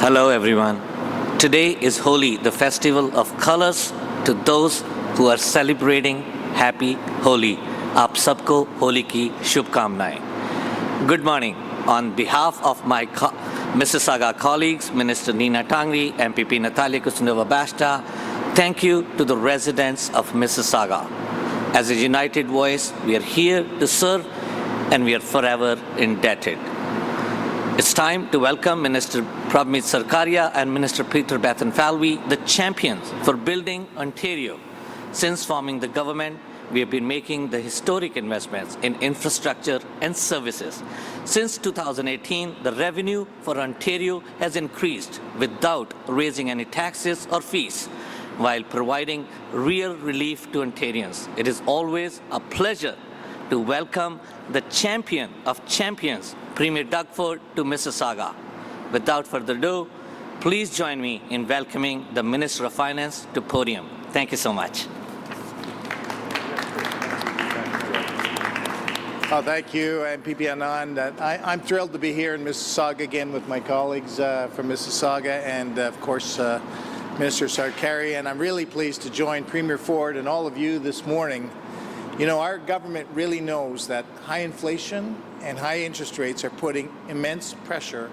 Hello everyone. Today is Holi, the festival of colors to those who are celebrating Happy Holi. आप सबको होली की शुभकामनाएं. Good morning. On behalf of my Mississauga colleagues, Minister Nina Tangri, MPP Natalia Kusundova-Bashta, thank you to the residents of Mississauga. As a united voice, we are here to serve and we are forever indebted. It's time to welcome Minister Prabmeet Sarkaria and Minister Peter Bethlenfalvy, the champions for building Ontario. Since forming the government, we have been making the historic investments in infrastructure and services. Since 2018, the revenue for Ontario has increased without raising any taxes or fees, while providing real relief to Ontarians. It is always a pleasure to welcome the champion of champions, Premier Doug Ford, to Mississauga. Without further ado, please join me in welcoming the Minister of Finance to podium. Thank you so much. Thank you, MPP Anand. I'm thrilled to be here in Mississauga again with my colleagues from Mississauga and, of course, Minister Sarkaria. And I'm really pleased to join Premier Ford and all of you this morning. You know, our government really knows that high inflation and high interest rates are putting immense pressure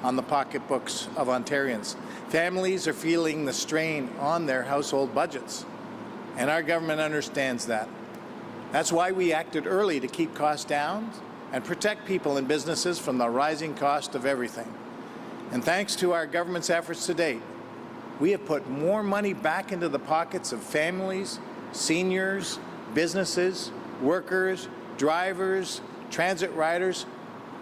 on the pocketbooks of Ontarians. Families are feeling the strain on their household budgets, and our government understands that. That's why we acted early to keep costs down and protect people and businesses from the rising cost of everything. And thanks to our government's efforts to date, we have put more money back into the pockets of families, seniors, businesses, workers, drivers, transit riders,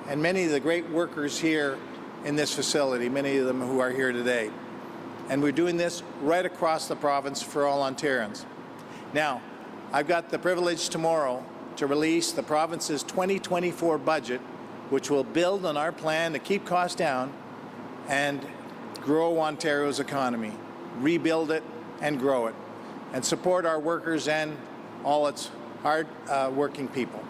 and many of the great workers here in this facility, many of them who are here today. And we're doing this right across the province for all Ontarians. Now, I've got the privilege tomorrow to release the province's 2024 budget, which will build on our plan to keep costs down and grow Ontario's economy, rebuild it and grow it, and support our workers and all its hard-working people.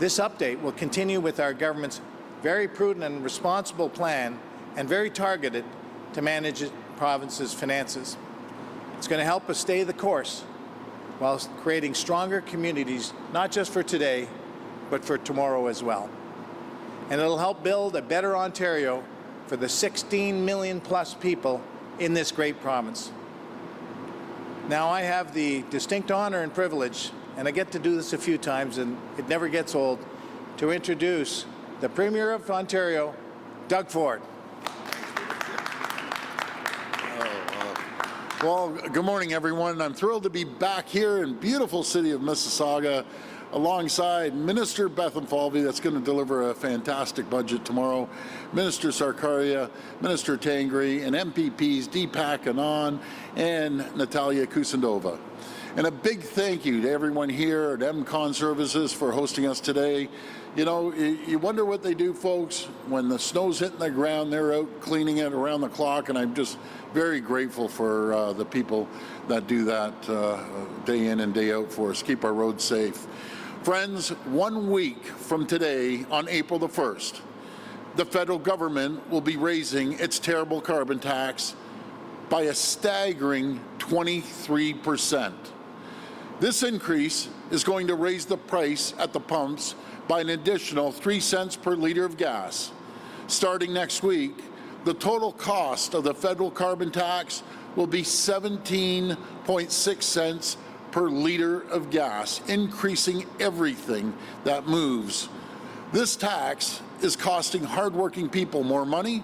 This update will continue with our government's very prudent and responsible plan and very targeted to manage the province's finances. It's going to help us stay the course while creating stronger communities, not just for today, but for tomorrow as well. And it'll help build a better Ontario for the 16 million plus people in this great province. Now, I have the distinct honor and privilege, and I get to do this a few times, and it never gets old, to introduce the Premier of Ontario, Doug Ford. Well, good morning, everyone. I'm thrilled to be back here in beautiful city of Mississauga alongside Minister Bethlenfalvy, that's going to deliver a fantastic budget tomorrow, Minister Sarkaria, Minister Tangri, and MPPs Deepak Anand and Natalia Kusundova. And a big thank you to everyone here at MCon Services for hosting us today. You know, you wonder what they do, folks. When the snow's hitting the ground, they're out cleaning it around the clock, and I'm just very grateful for the people that do that day in and day out for us, keep our roads safe. Friends, 1 week from today, on April the 1st, the federal government will be raising its terrible carbon tax by a staggering 23%. This increase is going to raise the price at the pumps by an additional 3 cents per liter of gas. Starting next week, the total cost of the federal carbon tax will be 17.6 cents per liter of gas, increasing everything that moves. This tax is costing hardworking people more money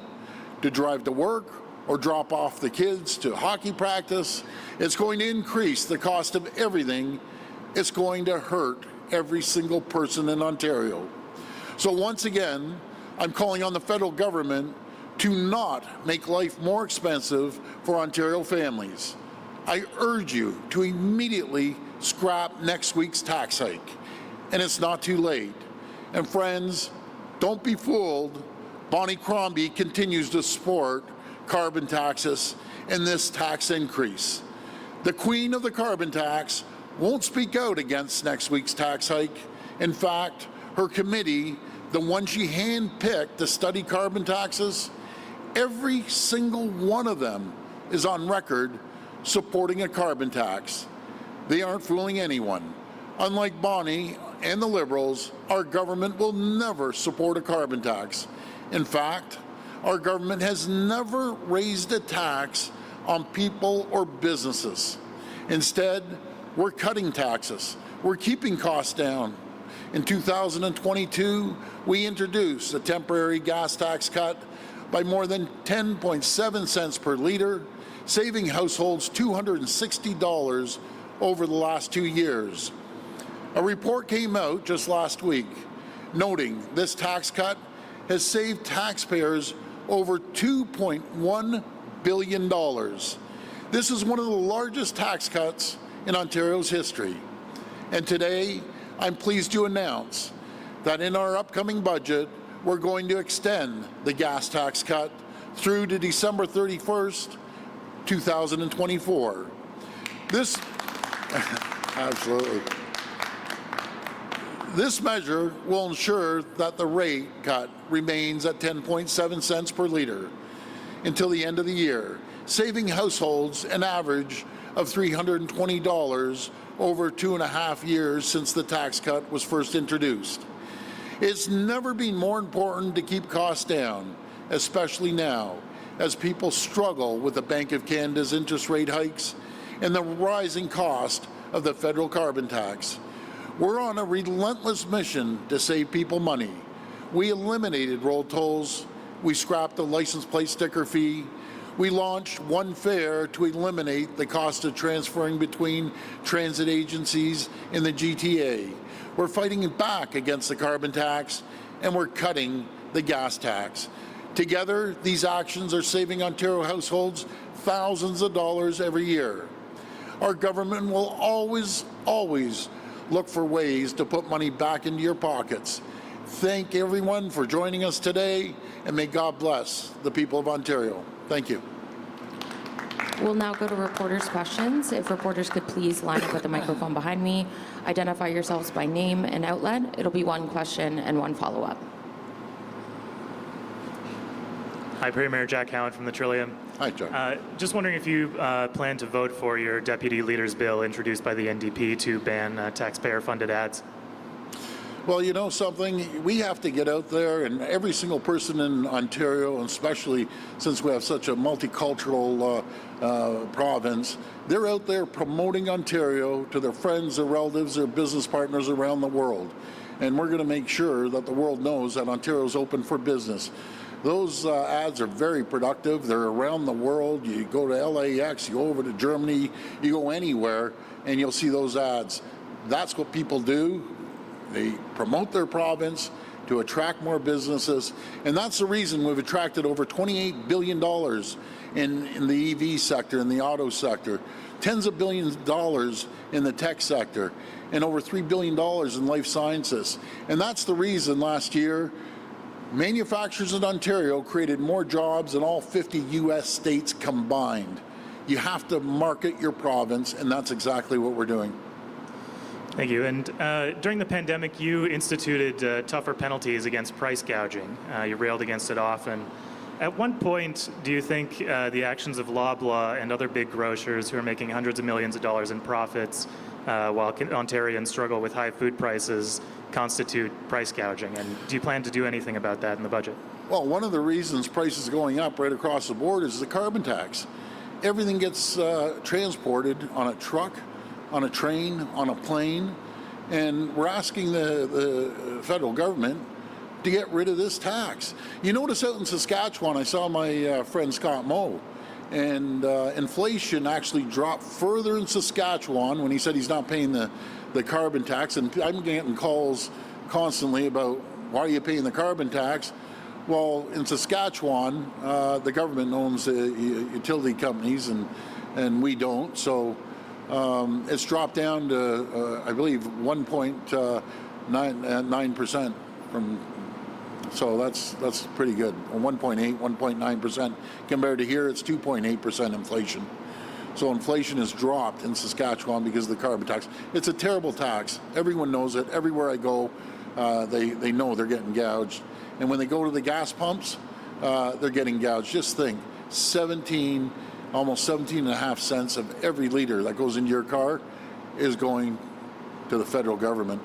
to drive to work or drop off the kids to hockey practice. It's going to increase the cost of everything. It's going to hurt every single person in Ontario. So once again, I'm calling on the federal government to not make life more expensive for Ontario families. I urge you to immediately scrap next week's tax hike, and it's not too late. And friends, don't be fooled. Bonnie Crombie continues to support carbon taxes and this tax increase. The queen of the carbon tax won't speak out against next week's tax hike. In fact, her committee, the one she handpicked to study carbon taxes, Every single one of them is on record supporting a carbon tax. They aren't fooling anyone. Unlike Bonnie and the Liberals, our government will never support a carbon tax. In fact, our government has never raised a tax on people or businesses. Instead, we're cutting taxes. We're keeping costs down. In 2022, we introduced a temporary gas tax cut by more than 10.7 cents per liter, saving households $260 over the last 2 years. A report came out just last week noting this tax cut has saved taxpayers over $2.1 billion. This is one of the largest tax cuts in Ontario's history. And today, I'm pleased to announce that in our upcoming budget, we're going to extend the gas tax cut through to December 31st, 2024. This, absolutely. This measure will ensure that the rate cut remains at 10.7 cents per liter until the end of the year, saving households an average of $320 over 2.5 years since the tax cut was first introduced. It's never been more important to keep costs down, especially now, as people struggle with the Bank of Canada's interest rate hikes and the rising cost of the federal carbon tax. We're on a relentless mission to save people money. We eliminated road tolls, we scrapped the license plate sticker fee, we launched One Fare to eliminate the cost of transferring between transit agencies in the GTA. We're fighting back against the carbon tax, and we're cutting the gas tax. Together, these actions are saving Ontario households thousands of dollars every year. Our government will always look for ways to put money back into your pockets. Thank everyone for joining us today, and may God bless the people of Ontario. Thank you. We'll now go to reporters' questions. If reporters could please line up at the microphone behind me, identify yourselves by name and outlet. It'll be one question and one follow-up. Hi, Premier Jack Howard from the Trillium. Hi, Jack. Just wondering if you plan to vote for your deputy leader's bill introduced by the NDP to ban taxpayer-funded ads. Well, you know something, we have to get out there, and every single person in Ontario, and especially since we have such a multicultural province, they're out there promoting Ontario to their friends, their relatives, their business partners around the world. And we're going to make sure that the world knows that Ontario is open for business. Those ads are very productive. They're around the world. You go to LAX, you go over to Germany, you go anywhere, and you'll see those ads. That's what people do. They promote their province to attract more businesses, and that's the reason we've attracted over $28 billion in the EV sector, in the auto sector, tens of billions of dollars in the tech sector, and over $3 billion in life sciences. And that's the reason last year manufacturers in Ontario created more jobs than all 50 U.S. states combined. You have to market your province, and that's exactly what we're doing. Thank you. And during the pandemic, you instituted tougher penalties against price gouging. You railed against it often. At what point do you think the actions of Loblaw and other big grocers who are making hundreds of millions of dollars in profits while Ontarians struggle with high food prices constitute price gouging? And do you plan to do anything about that in the budget? Well, one of the reasons prices are going up right across the board is the carbon tax. Everything gets transported on a truck, on a train, on a plane, and we're asking the federal government to get rid of this tax. You notice out in Saskatchewan, I saw my friend Scott Moe, and inflation actually dropped further in Saskatchewan when he said he's not paying the carbon tax, and I'm getting calls constantly about, why are you paying the carbon tax? Well, in Saskatchewan, the government owns the utility companies, and we don't, so it's dropped down to, I believe, 1.9% from. So that's pretty good. 1.8, 1.9% compared to here, it's 2.8% inflation. So inflation has dropped in Saskatchewan because of the carbon tax. It's a terrible tax. Everyone knows it. Everywhere I go, they know they're getting gouged. And when they go to the gas pumps, they're getting gouged. Just think, almost 17.5 cents of every liter that goes into your car is going to the federal government.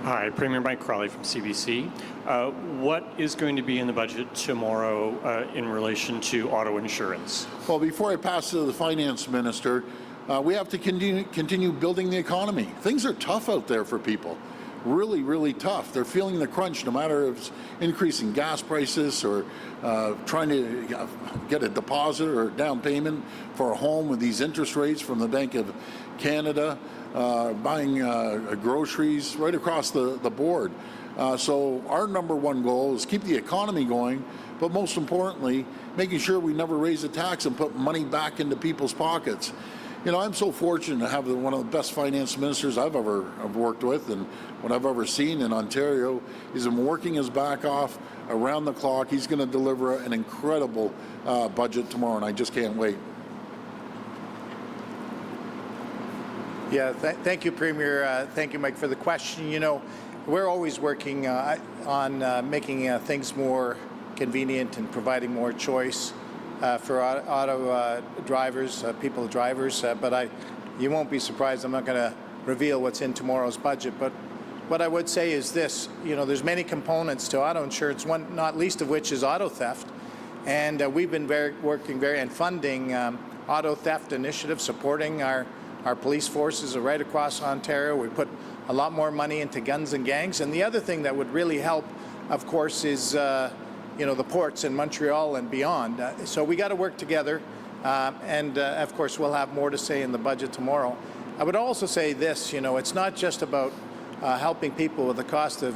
Hi, Premier Mike Crawley from CBC. What is going to be in the budget tomorrow in relation to auto insurance? Well, before I pass to the finance minister, we have to continue building the economy. Things are tough out there for people. Really, really tough. They're feeling the crunch no matter if it's increasing gas prices or trying to get a deposit or a down payment for a home with these interest rates from the Bank of Canada, buying groceries right across the board. So our number one goal is keep the economy going, but most importantly, making sure we never raise a tax and put money back into people's pockets. You know, I'm so fortunate to have one of the best finance ministers I've worked with, and what I've ever seen in Ontario. He's been working his back off around the clock. He's going to deliver an incredible budget tomorrow, and I just can't wait. Yeah, thank you, Premier. Thank you, Mike, for the question. You know, we're always working on making things more convenient and providing more choice for auto drivers, drivers. But you won't be surprised. I'm not going to reveal what's in tomorrow's budget. But what I would say is this: you know, there's many components to auto insurance. One, not least of which, is auto theft, and we've been working and funding auto theft initiatives, supporting our police forces right across Ontario. We put a lot more money into guns and gangs. And the other thing that would really help, of course, is you know, the ports in Montreal and beyond. So we got to work together. And of course, we'll have more to say in the budget tomorrow. I would also say this, you know, it's not just about helping people with the cost of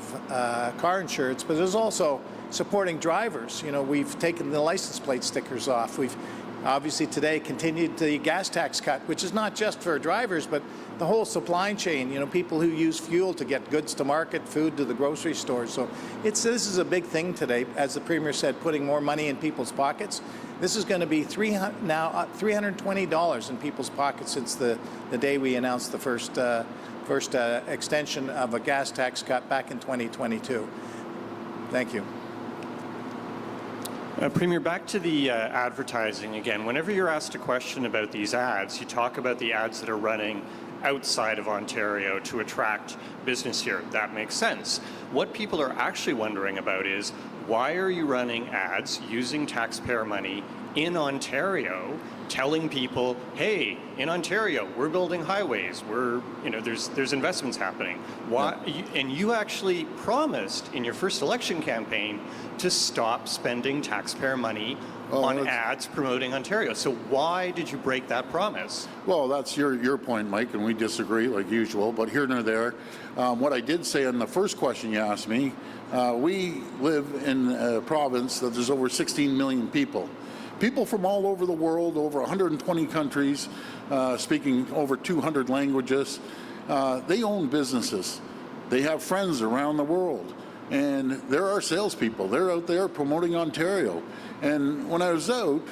car insurance, but there's also supporting drivers. You know, we've taken the license plate stickers off. We've obviously today continued the gas tax cut, which is not just for drivers, but the whole supply chain, you know, people who use fuel to get goods to market, food to the grocery stores. So this is a big thing today, as the Premier said, putting more money in people's pockets. This is going to be $320 in people's pockets since the day we announced the first extension of a gas tax cut back in 2022. Thank you. Premier, back to the advertising again. Whenever you're asked a question about these ads, you talk about the ads that are running outside of Ontario to attract business here. That makes sense. What people are actually wondering about is, why are you running ads using taxpayer money in Ontario, telling people, hey, in Ontario, we're building highways, there's investments happening. Why? Yeah. And you actually promised in your first election campaign to stop spending taxpayer money on ads promoting Ontario. So why did you break that promise? Well, that's your point, Mike, and we disagree like usual, but here nor there. What I did say on the first question you asked me, we live in a province that there's over 16 million people. People from all over the world, over 120 countries, speaking over 200 languages. They own businesses. They have friends around the world. And there are salespeople. They're out there promoting Ontario. And when I was out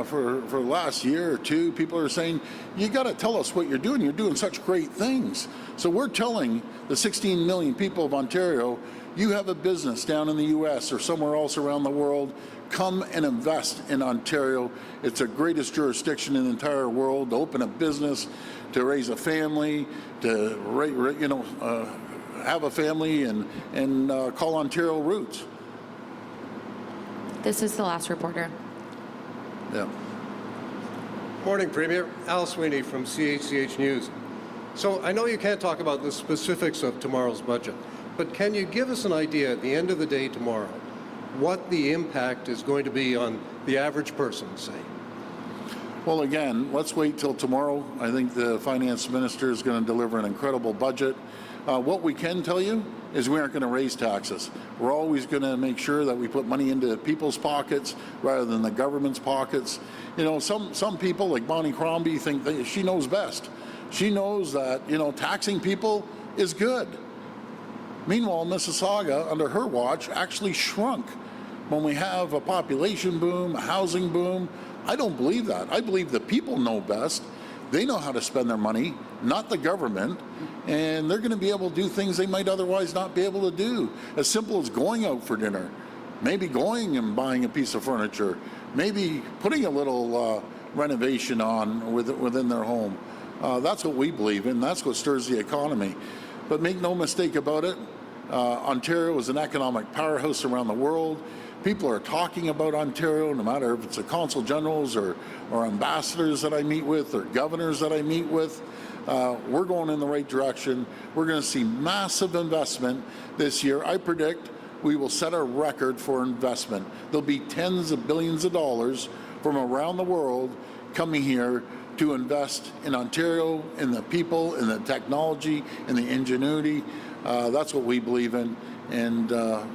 for the last year or two, people are saying, you got to tell us what you're doing. You're doing such great things. So we're telling the 16 million people of Ontario, you have a business down in the U.S. or somewhere else around the world, come and invest in Ontario. It's the greatest jurisdiction in the entire world to open a business, to raise a family, to have a family and call Ontario roots. This is the last reporter. Yeah. Morning, Premier. Al Sweeney from CHCH News. So I know you can't talk about the specifics of tomorrow's budget, but can you give us an idea at the end of the day tomorrow what the impact is going to be on the average person, say? Well, again, let's wait till tomorrow. I think the finance minister is going to deliver an incredible budget. What we can tell you is we aren't going to raise taxes. We're always going to make sure that we put money into people's pockets rather than the government's pockets. You know, some people like Bonnie Crombie think that she knows best. She knows that, you know, taxing people is good. Meanwhile, Mississauga, under her watch, actually shrunk when we have a population boom, a housing boom. I don't believe that. I believe the people know best. They know how to spend their money, not the government, and they're going to be able to do things they might otherwise not be able to do. As simple as going out for dinner. maybe going and buying a piece of furniture, maybe putting a little renovation on within their home. That's what we believe in. That's what stirs the economy. But make no mistake about it, Ontario is an economic powerhouse around the world. People are talking about Ontario, no matter if it's the consul generals or ambassadors that I meet with or governors that I meet with. We're going in the right direction. We're going to see massive investment this year. I predict we will set a record for investment. There'll be tens of billions of dollars from around the world coming here to invest in Ontario, in the people, in the technology, in the ingenuity. That's what we believe in, and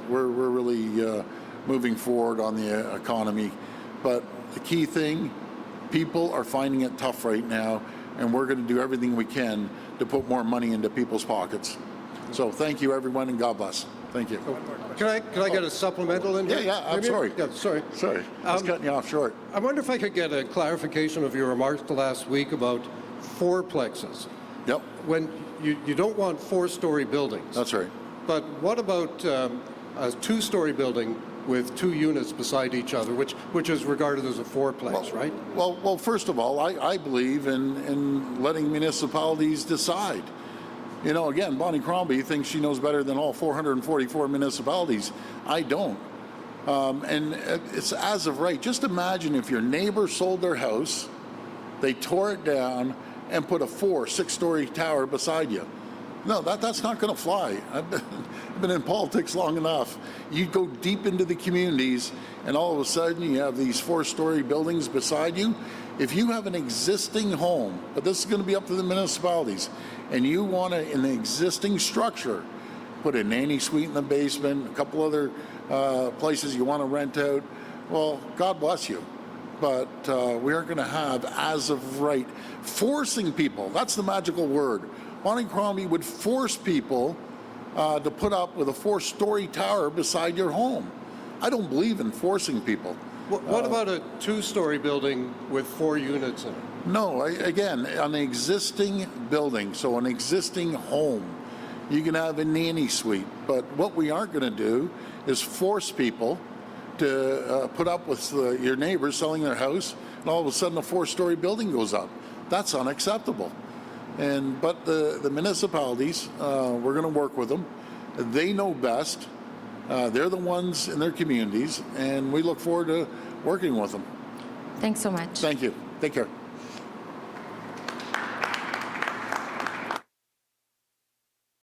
we're really moving forward on the economy. But the key thing, people are finding it tough right now, and we're going to do everything we can to put more money into people's pockets. So thank you, everyone, and God bless. Thank you. Can I get a supplemental in here? Yeah, I'm sorry. Yeah, sorry. Sorry, I was cutting you off short. I wonder if I could get a clarification of your remarks last week about fourplexes. Yep, When you don't want four-story buildings. that's right. But what about a two-story building with two units beside each other, which is regarded as a fourplex, right? Well, first of all, I believe in letting municipalities decide. You know, again, Bonnie Crombie thinks she knows better than all 444 municipalities. I don't. And it's as of right. Just imagine if your neighbor sold their house, they tore it down, and put a 6-story tower beside you. No, that's not going to fly. I've been in politics long enough. You go deep into the communities, and all of a sudden you have these 4-story buildings beside you. If you have an existing home, but this is going to be up to the municipalities, and you want to, in the existing structure, put a nanny suite in the basement, a couple other places you want to rent out, well, God bless you. But we aren't going to have, as of right, forcing people. That's the magical word. Bonnie Crombie would force people to put up with a 4-story tower beside your home. I don't believe in forcing people. What about a two-story building with 4 units in it? No, again, an existing building, so an existing home, you can have a nanny suite. But what we aren't going to do is force people to put up with your neighbors selling their house, and all of a sudden a 4-story building goes up. That's unacceptable. But the municipalities, we're going to work with them. They know best. They're the ones in their communities, and we look forward to working with them. Thanks so much. Thank you. Take care.